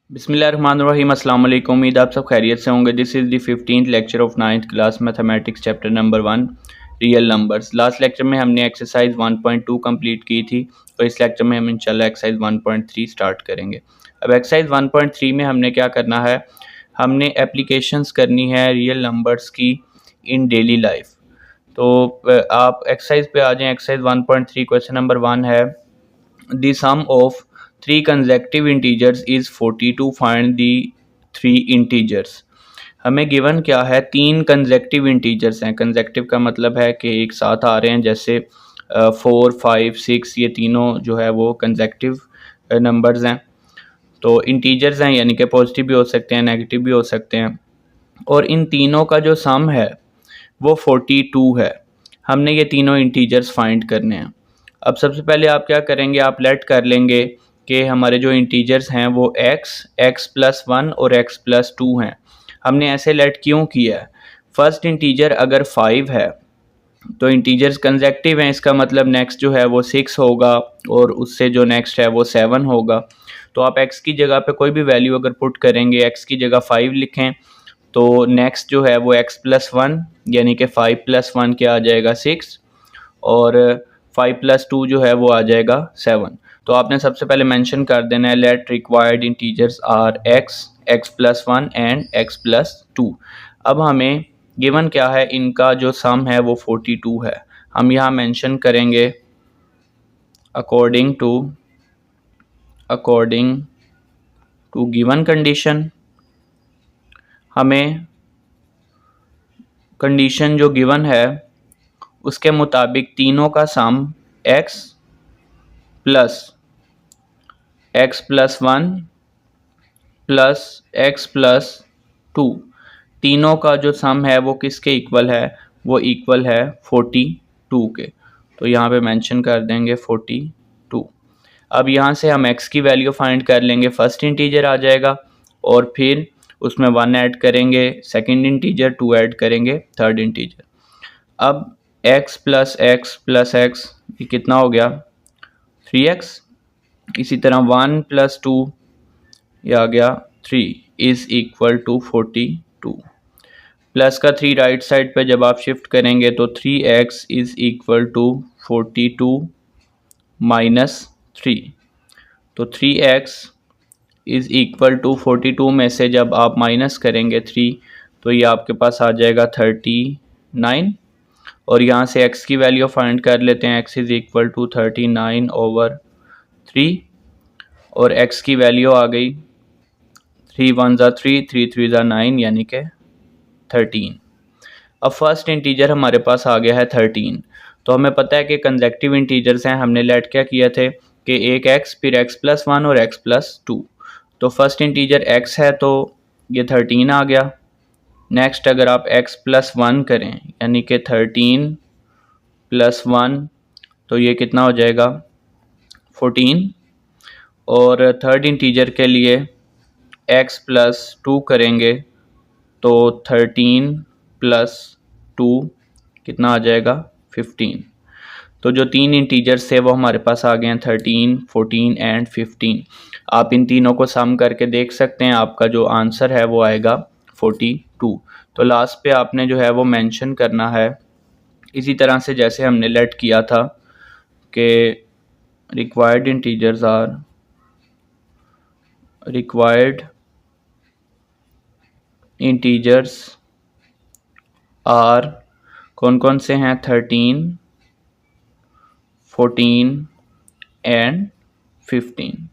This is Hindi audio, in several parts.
बिस्मिल्लाहिर्रहमानिर्रहीम अस्सलाम वालेकुम। उम्मीद आप सब खैरियत से होंगे। This is the 15th lecture of 9th class mathematics chapter number 1 real numbers. Last lecture में हमने एक्सरसाइज 1.2 कंप्लीट की थी, तो इस लेक्चर में हम इंशाल्लाह एक्सरसाइज 1.3 स्टार्ट करेंगे। अब एक्सरसाइज 1.3 में हमने क्या करना है, हमने एप्लीकेशंस करनी है रियल नंबर्स की इन डेली लाइफ। तो आप एक्सरसाइज पे आ जाएँ। एक्सरसाइज 1.3 क्वेश्चन नंबर 1 है, the sum of three consecutive integers is 42, find the three integers। हमें गिवन क्या है, तीन कंजेक्टिव इंटीजर्स हैं। कंजेक्टिव का मतलब है कि एक साथ आ रहे हैं, जैसे 4, 5, 6, ये तीनों जो है वो कंजेक्टिव नंबर्स हैं। तो इंटीजर्स हैं यानी कि पॉजिटिव भी हो सकते हैं, नेगेटिव भी हो सकते हैं, और इन तीनों का जो सम है वो 42 है। हमने ये तीनों इंटीजर्स फाइंड करने हैं। अब सबसे पहले आप क्या करेंगे, आप लेट कर लेंगे कि हमारे जो इंटीजर्स हैं वो x+1 और x+2 हैं। हमने ऐसे लेट क्यों किया है, फर्स्ट इंटीजर अगर 5 है तो इंटीजर्स कंजेक्टिव हैं, इसका मतलब नेक्स्ट जो है वो 6 होगा और उससे जो नेक्स्ट है वो 7 होगा। तो आप x की जगह पे कोई भी वैल्यू अगर पुट करेंगे, x की जगह 5 लिखें तो नेक्स्ट जो है वो x+1 यानी कि 5+1 क्या आ जाएगा 6, और 5+2 जो है वो आ जाएगा 7। तो आपने सबसे पहले मेंशन कर देना है let required integers are x+1 and x+2। अब हमें गिवन क्या है, इनका जो सम है वो 42 है। हम यहाँ मेंशन करेंगे अकॉर्डिंग टू गिवन कंडीशन। हमें कंडीशन जो गिवन है उसके मुताबिक तीनों का सम x+1 प्लस x+2, तीनों का जो सम है वो किसके इक्वल है, वो इक्वल है 42 के। तो यहाँ पे मेंशन कर देंगे 42। अब यहाँ से हम x की वैल्यू फाइंड कर लेंगे, फर्स्ट इंटीजर आ जाएगा और फिर उसमें 1 ऐड करेंगे, सेकंड इंटीजर 2 ऐड करेंगे, थर्ड इंटीजर। अब x प्लस x ये कितना हो गया 3x। इसी तरह 1 + 2 ये आ गया 3 इज़ इक्वल टू 42। प्लस का 3 राइट साइड पे जब आप शिफ्ट करेंगे तो 3x is equal to 42 minus 3। तो 3x इज़ इक्वल टू 42 में से जब आप माइनस करेंगे 3 तो ये आपके पास आ जाएगा 39। और यहाँ से x की वैल्यू फाइंड कर लेते हैं, x इज़ इक्वल टू 39/3 और x की वैल्यू आ गई 3 × 1 = 3, 3 × 3 = 9 यानी कि 13। अब फर्स्ट इंटीजर हमारे पास आ गया है 13। तो हमें पता है कि कंजेक्टिव इंटीजर्स हैं। हमने लेट क्या किया थे कि एक x फिर x+1 और x+2। तो फर्स्ट इंटीजर x है तो ये 13 आ गया। नेक्स्ट अगर आप x+1 करें यानी कि 13 + 1 तो ये कितना हो जाएगा 14। और थर्ड इंटीजर के लिए x+2 करेंगे तो 13 + 2 कितना आ जाएगा 15। तो जो तीन इंटीजर्स थे वो हमारे पास आ गए हैं 13, 14 एंड 15। आप इन तीनों को सम करके देख सकते हैं, आपका जो आंसर है वो आएगा 42। तो लास्ट पे आपने जो है वो मेंशन करना है इसी तरह से जैसे हमने लेट किया था कि रिक्वायर्ड इंटीजर्स आर कौन कौन से हैं 13, 14 एंड 15।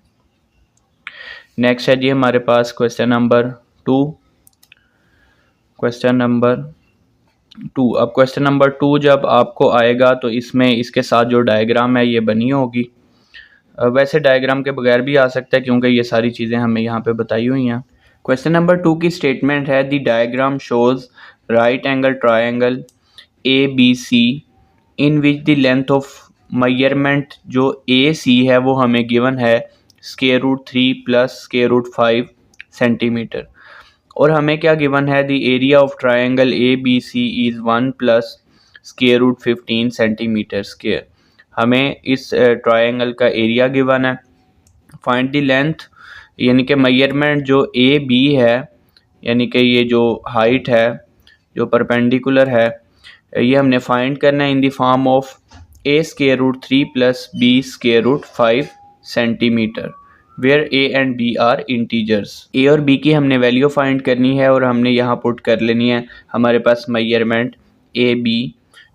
नेक्स्ट है जी हमारे पास क्वेश्चन नंबर 2। अब क्वेश्चन नंबर 2 जब आपको आएगा तो इसमें इसके साथ जो डायग्राम है ये बनी होगी। वैसे डायग्राम के बगैर भी आ सकता है क्योंकि ये सारी चीज़ें हमें यहाँ पे बताई हुई हैं। क्वेश्चन नंबर 2 की स्टेटमेंट है the diagram shows right angle triangle ABC in which the length of measurement जो AC है वो हमें गिवन है √3 + √5 सेंटीमीटर। और हमें क्या गिवन है, the area of triangle ABC is 1 + √15 centimetre square. हमें इस ट्रायंगल का एरिया गिवन है। फाइंड द लेंथ यानी कि मेजरमेंट जो ए बी है, यानी कि ये जो हाइट है जो परपेंडिकुलर है, ये हमने फाइंड करना है in the form of a square root 3 plus b square root 5 centimetre, where a and b are integers. a और b की हमने वैल्यू फाइंड करनी है और हमने यहाँ पुट कर लेनी है, हमारे पास मेजरमेंट a b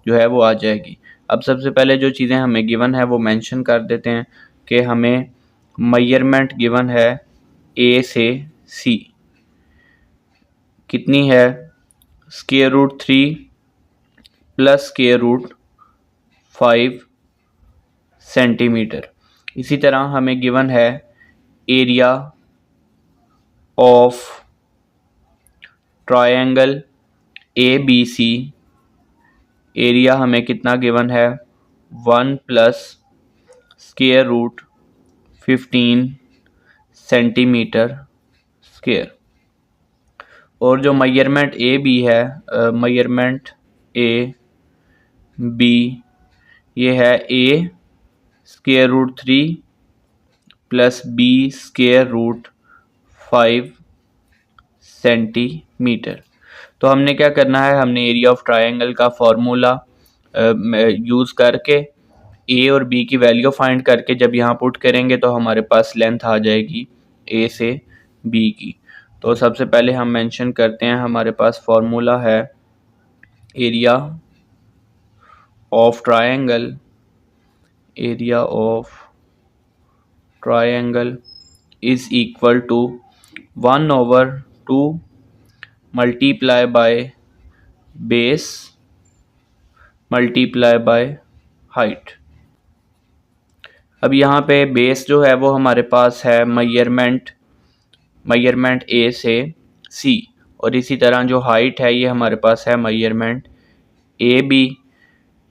जो है वो आ जाएगी। अब सबसे पहले जो चीज़ें हमें गिवन है वो मेंशन कर देते हैं कि हमें मेजरमेंट गिवन है a से c कितनी है, square root 3 plus square root 5 centimetre. इसी तरह हमें गिवन है area of triangle A B C, area हमें कितना गिवन है 1 plus square root 15 centimetre square. और जो मेजरमेंट ए बी है, मेजरमेंट ए बी, ये है A square root 3 plus B square root 5 centimetre. तो हमने क्या करना है, हमने एरिया ऑफ ट्रायंगल का फॉर्मूला यूज़ करके ए और बी की वैल्यू फाइंड करके जब यहाँ पुट करेंगे तो हमारे पास लेंथ आ जाएगी ए से बी की। तो सबसे पहले हम मेंशन करते हैं, हमारे पास फॉर्मूला है area of triangle, area of triangle is equal to 1/2 multiply by base multiply by height. अब यहाँ पे बेस जो है वो हमारे पास है मेजरमेंट ए से सी, और इसी तरह जो हाइट है ये हमारे पास है मेजरमेंट ए बी।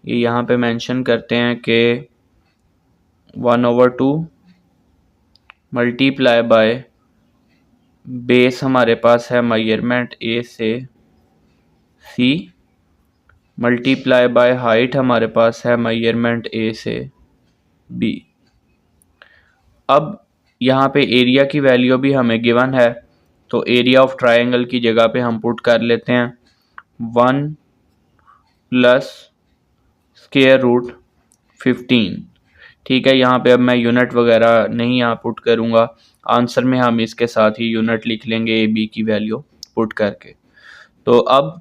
ये यहाँ पे मेंशन करते हैं कि 1/2 मल्टीप्लाई बाय बेस हमारे पास है मेजरमेंट ए से सी मल्टीप्लाई बाय हाइट हमारे पास है मेजरमेंट ए से बी। अब यहाँ पे एरिया की वैल्यू भी हमें गिवन है, तो एरिया ऑफ ट्रायंगल की जगह पे हम पुट कर लेते हैं 1 प्लस स्क्वायर रूट 15। ठीक है, यहाँ पे अब मैं यूनिट वगैरह नहीं यहाँ पुट करूँगा, आंसर में हम इसके साथ ही यूनिट लिख लेंगे ए बी की वैल्यू पुट करके। तो अब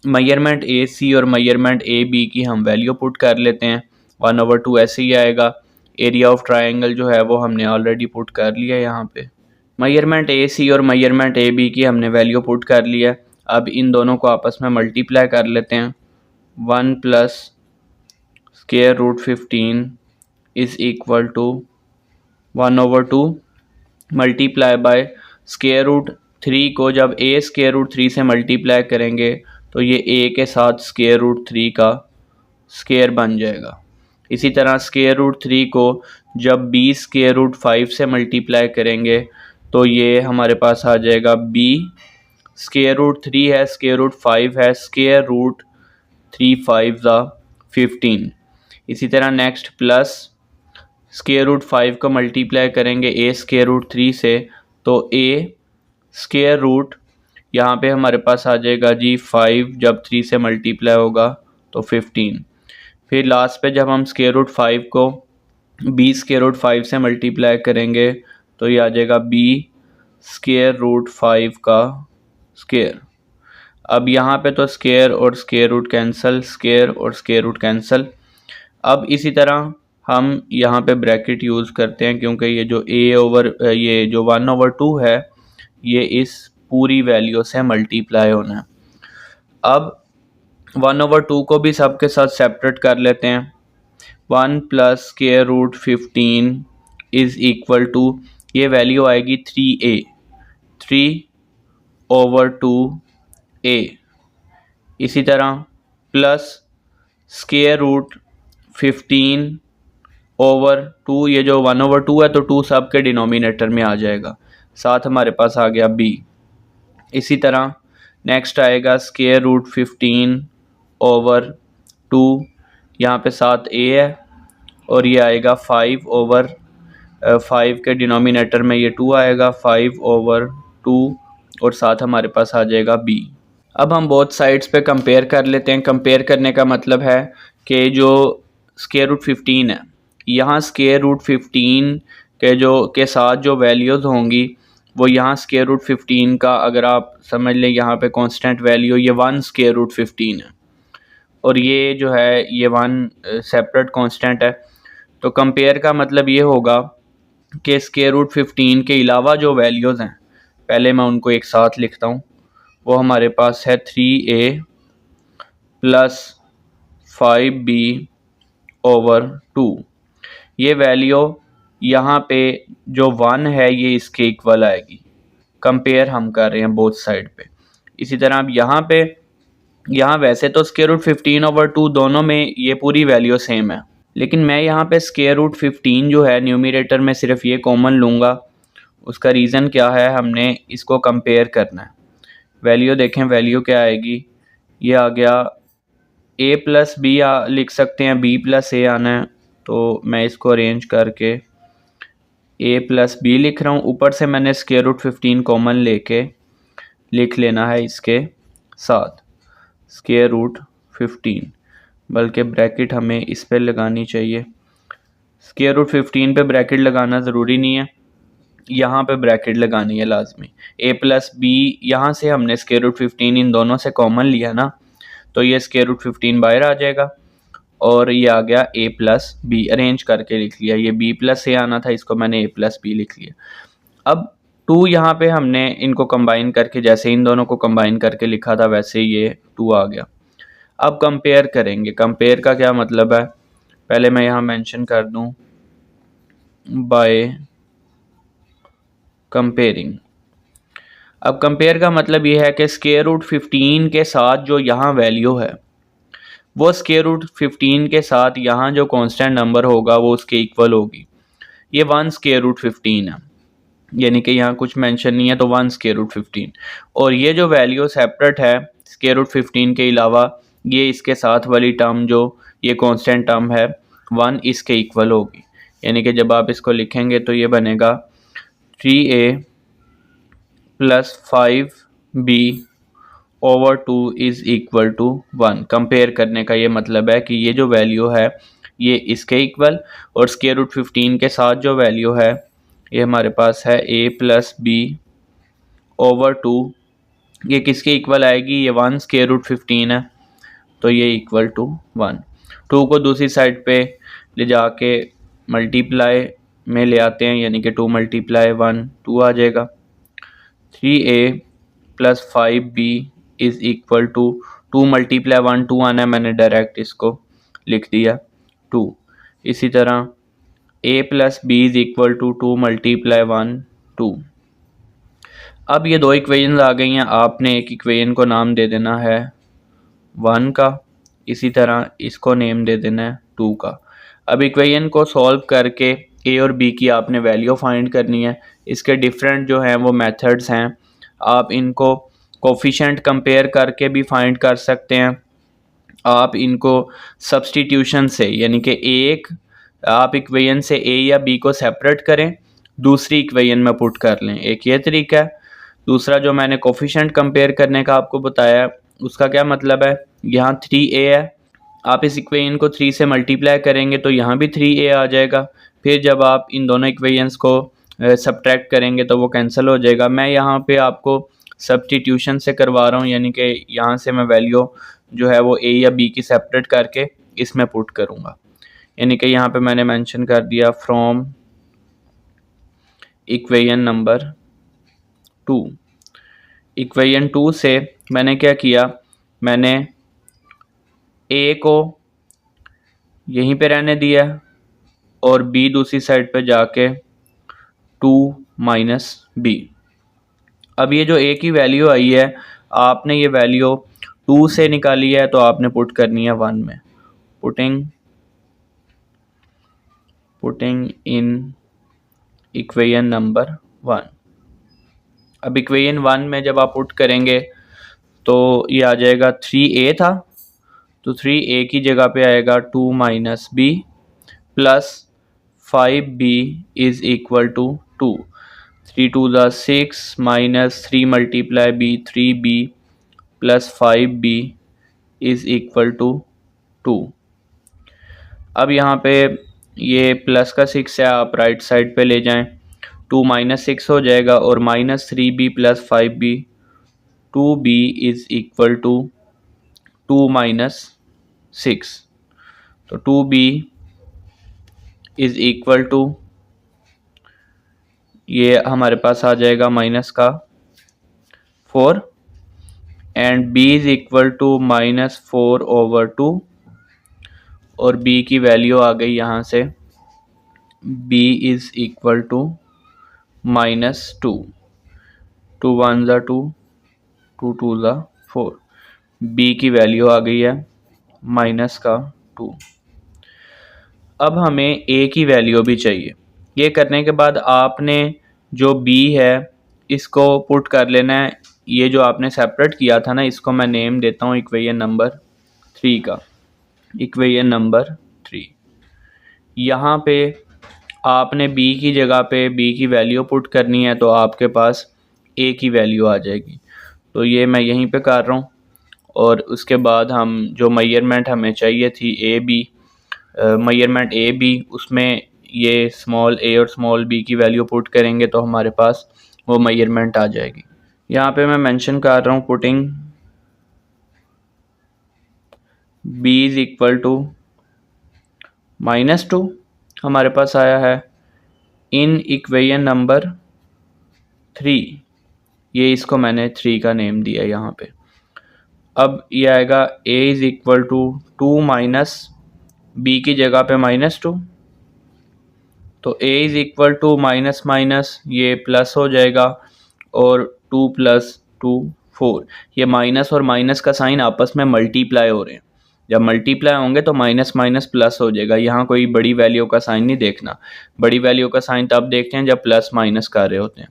मेजरमेंट ए सी और मेजरमेंट ए बी की हम वैल्यू पुट कर लेते हैं, 1/2 ऐसे ही आएगा। एरिया ऑफ ट्रायंगल जो है वो हमने ऑलरेडी पुट कर लिया है यहाँ पे। मेजरमेंट ए सी और मेजरमेंट ए बी की हमने वैल्यू पुट कर लिया। अब इन दोनों को आपस में मल्टीप्लाई कर लेते हैं, 1 plus square root 15 is equal to 1/2 multiply by square root 3 को जब ए स्क्वायर रूट 3 से मल्टीप्लाई करेंगे तो ये ए के साथ स्क्वायर रूट 3 का स्क्वायर बन जाएगा। इसी तरह स्क्वायर रूट 3 को जब बी स्क्वायर रूट 5 से मल्टीप्लाई करेंगे तो ये हमारे पास आ जाएगा बी स्क्वायर रूट 3 है, स्क्वायर रूट 5 है, स्क्वायर रूट 3 5 15। इसी तरह नेक्स्ट प्लस स्क्वायर रूट 5 को मल्टीप्लाई करेंगे ए स्क्वायर रूट 3 से तो ए स्क्वायर रूट यहाँ पे हमारे पास आ जाएगा जी 5, जब 3 से मल्टीप्लाई होगा तो 15। फिर लास्ट पे जब हम स्क्वायर रूट 5 को बी स्क्वायर रूट 5 से मल्टीप्लाई करेंगे तो ये आ जाएगा बी स्क्वायर रूट 5 का स्क्वायर। अब यहाँ पे तो स्क्वायर और स्क्वायर रूट कैंसिल, स्क्वायर और स्क्वायर रूट कैंसिल। अब इसी तरह हम यहाँ पे ब्रैकेट यूज़ करते हैं क्योंकि ये जो ये जो 1/2 है ये इस पूरी वैल्यू से मल्टीप्लाई होना है। अब 1/2 को भी सबके साथ सेपरेट कर लेते हैं, 1 plus square root 15 is equal to, ये वैल्यू आएगी 3a, 3/2a। इसी तरह प्लस स्क्वायर रूट 15/2, ये जो 1/2 है तो 2 सब के डिनोमिनेटर में आ जाएगा, साथ हमारे पास आ गया b। इसी तरह नेक्स्ट आएगा स्क्वायर रूट 15/2, यहाँ पे साथ a है और ये आएगा 5/2 5 के डिनोमिनेटर में ये 2 आएगा, 5/2 और साथ हमारे पास आ जाएगा b। अब हम बोथ साइड्स पे कंपेयर कर लेते हैं। कंपेयर करने का मतलब है कि जो स्क्वायर रूट 15 है, यहाँ स्क्वायर रूट 15 के साथ जो वैल्यूज़ होंगी वो यहाँ स्क्वायर रूट 15 का, अगर आप समझ लें यहाँ पे कांस्टेंट वैल्यू ये 1 स्क्वायर रूट 15 है और ये जो है ये 1 सेपरेट कांस्टेंट है। तो कंपेयर का मतलब ये होगा कि स्क्वायर रूट 15 के अलावा जो वैल्यूज़ हैं, पहले मैं उनको एक साथ लिखता हूँ। वो हमारे पास है 3a प्लस 5b/2। ये वैल्यू यहाँ पे जो 1 है ये इसके इक्वल आएगी। कंपेयर हम कर रहे हैं बोथ साइड पे। इसी तरह अब यहाँ वैसे तो स्क्वायर रूट 15/2 दोनों में ये पूरी वैल्यू सेम है, लेकिन मैं यहाँ पे स्क्वायर रूट 15 जो है न्यूमरेटर में सिर्फ ये कॉमन लूँगा। उसका रीज़न क्या है, हमने इसको कंपेयर करना है। वैल्यू देखें, वैल्यू क्या आएगी, ये आ गया a प्लस बी लिख सकते हैं, b प्लस a आना है। तो मैं इसको अरेंज करके a प्लस बी लिख रहा हूँ। ऊपर से मैंने स्क्वायर रूट 15 कॉमन लेके लिख लेना है इसके साथ स्क्वायर रूट 15, बल्कि ब्रैकेट हमें इस पर लगानी चाहिए। स्क्वायर रूट 15 पे ब्रैकेट लगाना ज़रूरी नहीं है, यहाँ पे ब्रैकेट लगानी है लाजमी। a प्लस बी, यहाँ से हमने स्क्वायर रूट 15 इन दोनों से कॉमन लिया ना, तो ये स्क्वायर रूट 15 बाहर आ जाएगा और ये आ गया a प्लस बी, अरेंज करके लिख लिया। ये b प्लस a आना था, इसको मैंने a प्लस बी लिख लिया। अब 2 यहाँ पे हमने इनको कंबाइन करके, जैसे इन दोनों को कंबाइन करके लिखा था वैसे ये 2 आ गया। अब कंपेयर करेंगे। कंपेयर का क्या मतलब है, पहले मैं यहाँ मेंशन कर दूँ बाय कंपेयरिंग। अब कंपेयर का मतलब ये है कि स्क्वायर रूट 15 के साथ जो यहाँ वैल्यू है वो स्क्वायर रूट 15 के साथ यहाँ जो कांस्टेंट नंबर होगा वो उसके इक्वल होगी। ये 1 स्क्वायर रूट 15 है, यानी कि यहाँ कुछ मेंशन नहीं है, तो 1 स्क्वायर रूट 15। और ये जो वैल्यू सेपरेट है स्क्वायर रूट 15 के अलावा, ये इसके साथ वाली टर्म जो ये कांस्टेंट टर्म है 1 इसके इक्वल होगी। यानी कि जब आप इसको लिखेंगे तो ये बनेगा 3a plus 5b/2 is equal to 1। Compare करने का ये मतलब है कि ये जो वैल्यू है ये इसके इक्वल, और स्क्वायर रूट 15 के साथ जो वैल्यू है ये हमारे पास है a प्लस b/2, ये किसके इक्वल आएगी, ये 1 स्क्वायर रूट 15 है, तो ये इक्वल टू 1। 2 को दूसरी साइड पे ले जाके मल्टीप्लाई में ले आते हैं, यानी कि 2 × 1 2 आ जाएगा। 3a plus 5b is equal to 2 × 1 2 आना है, मैंने डायरेक्ट इसको लिख दिया 2। इसी तरह a plus b is equal to 2 × 1 2। अब ये दो इक्वेशंस आ गई हैं, आपने एक इक्वेशन को नाम दे देना है 1 का, इसी तरह इसको नेम दे देना है 2 का। अब इक्वेशन को सॉल्व करके a और b की आपने वैल्यू फाइंड करनी है। इसके डिफरेंट जो हैं वो मेथड्स हैं, आप इनको कोफिशिएंट कंपेयर करके भी फाइंड कर सकते हैं। आप इनको सब्स्टिट्यूशन से, यानी कि एक आप इक्वेशन से a या b को सेपरेट करें, दूसरी इक्वेशन में पुट कर लें, एक ये तरीका है। दूसरा जो मैंने कोफिशिएंट कंपेयर करने का आपको बताया, उसका क्या मतलब है, यहाँ 3a है, आप इस इक्वेशन को 3 से मल्टीप्लाई करेंगे तो यहाँ भी 3a आ जाएगा। फिर जब आप इन दोनों इक्वेशंस को सब्ट्रैक्ट करेंगे तो वो कैंसिल हो जाएगा। मैं यहाँ पे आपको सब्स्टिट्यूशन से करवा रहा हूँ, यानी कि यहाँ से मैं वैल्यू जो है वो a या b की सेपरेट करके इसमें पुट करूँगा। यानी कि यहाँ पे मैंने मेंशन कर दिया फ्रॉम इक्वेशन नंबर 2। इक्वेशन 2 से मैंने क्या किया, मैंने a को यहीं पे रहने दिया और b दूसरी साइड पे जाके 2 - b। अब ये जो a की वैल्यू आई है, आपने ये वैल्यू 2 से निकाली है तो आपने पुट करनी है 1 में। Putting in equation number 1। अब इक्वेशन 1 में जब आप पुट करेंगे तो ये आ जाएगा 3a था, तो 3a की जगह पे आएगा 2 - b plus 5b is equal to 2. 3 2 the 6 minus 3 multiply b 3b plus 5b is equal to 2. अब यहाँ पे ये प्लस का 6 है, आप राइट साइड पे ले जाएं, 2 माइनस 6 हो जाएगा और minus 3b plus 5b, 2b is equal to 2 minus 6. तो 2b इज इक्वल टू, ये हमारे पास आ जाएगा माइनस का 4 and b is equal to minus 4/2 और b की वैल्यू आ गई यहाँ से, b इज इक्वल टू -2. 2 1 ज़ा 2, 2 2 ज़ा 4. b की वैल्यू आ गई है -2. अब हमें a की वैल्यू भी चाहिए. ये करने के बाद आपने जो b है इसको पुट कर लेना है. ये जो आपने सेपरेट किया था ना, इसको मैं नेम देता हूँ इक्वेशन नंबर 3 का. इक्वेशन नंबर 3, यहाँ पे आपने b की जगह पे b की वैल्यू पुट करनी है, तो आपके पास a की वैल्यू आ जाएगी. तो ये मैं यहीं पे कर रहा हूँ और उसके बाद हम जो मेजरमेंट हमें चाहिए थी मेजरमेंट ए बी, उसमें ये स्मॉल a और स्मॉल b की वैल्यू पुट करेंगे तो हमारे पास वो मेजरमेंट आ जाएगी. यहाँ पे मैं मेंशन कर रहा हूँ putting b is equal to -2 हमारे पास आया है इन इक्वेशन नंबर 3. ये इसको मैंने 3 का नेम दिया यहाँ पे. अब ये आएगा a is equal to 2 minus b की जगह पे -2, तो a is equal to minus minus ये प्लस हो जाएगा और 2 + 2 4. ये माइनस और माइनस का साइन आपस में मल्टीप्लाई हो रहे हैं. जब मल्टीप्लाई होंगे तो माइनस माइनस प्लस हो जाएगा. यहाँ कोई बड़ी वैल्यू का साइन नहीं देखना. बड़ी वैल्यू का साइन तब देखते हैं जब प्लस माइनस कर रहे होते हैं.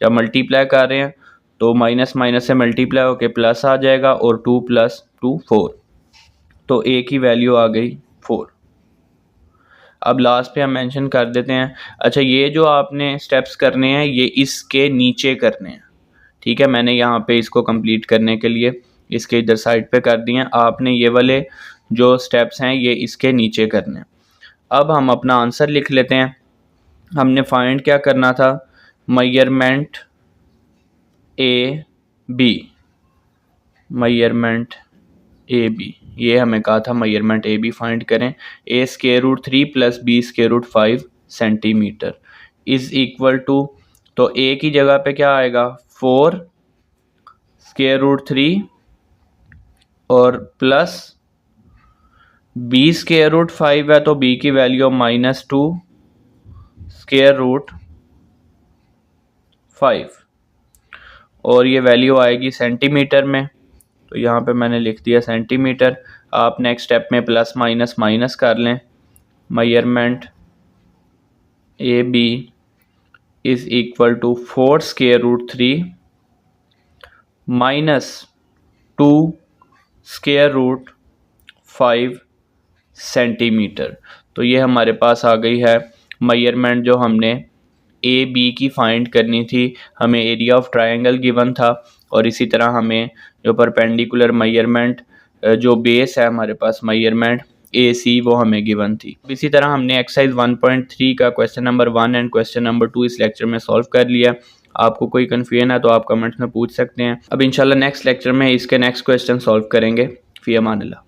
जब मल्टीप्लाई कर रहे हैं तो माइनस माइनस से मल्टीप्लाई होके प्लस आ जाएगा और 2 + 2 4. तो a की वैल्यू आ गई 4. अब लास्ट पे हम मेंशन कर देते हैं. अच्छा, ये जो आपने स्टेप्स करने हैं ये इसके नीचे करने हैं. ठीक है, मैंने यहाँ पे इसको कंप्लीट करने के लिए इसके इधर साइड पे कर दिए हैं. आपने ये वाले जो स्टेप्स हैं ये इसके नीचे करने हैं. अब हम अपना आंसर लिख लेते हैं. हमने फाइंड क्या करना था, measurement A B. Measurement A B, ये हमें कहा था मेजरमेंट ए बी फाइंड करें. a√3 + b√5 centimetre is equal to, तो a की जगह पे क्या आएगा 4 √3 और प्लस b√5 है तो b की वैल्यू -2 √5 और ये वैल्यू आएगी सेंटीमीटर में. तो यहाँ पे मैंने लिख दिया सेंटीमीटर. आप नेक्स्ट स्टेप में प्लस माइनस माइनस कर लें. Measurement A B is equal to 4 √3 -2 √5 centimetre. तो ये हमारे पास आ गई है मेजरमेंट जो हमने ए बी की फाइंड करनी थी. हमें एरिया ऑफ ट्रायंगल गिवन था और इसी तरह हमें जो परपेंडिकुलर मेजरमेंट जो बेस है हमारे पास मेजरमेंट ए सी वो हमें गिवन थी. इसी तरह हमने एक्सरसाइज 1.3 का question number 1 and question number 2 इस लेक्चर में सॉल्व कर लिया. आपको कोई कन्फ्यूजन है तो आप कमेंट्स में पूछ सकते हैं. अब इंशाल्लाह नेक्स्ट लेक्चर में इसके नेक्स्ट क्वेश्चन सॉल्व करेंगे. फ़ी अमान अल्लाह.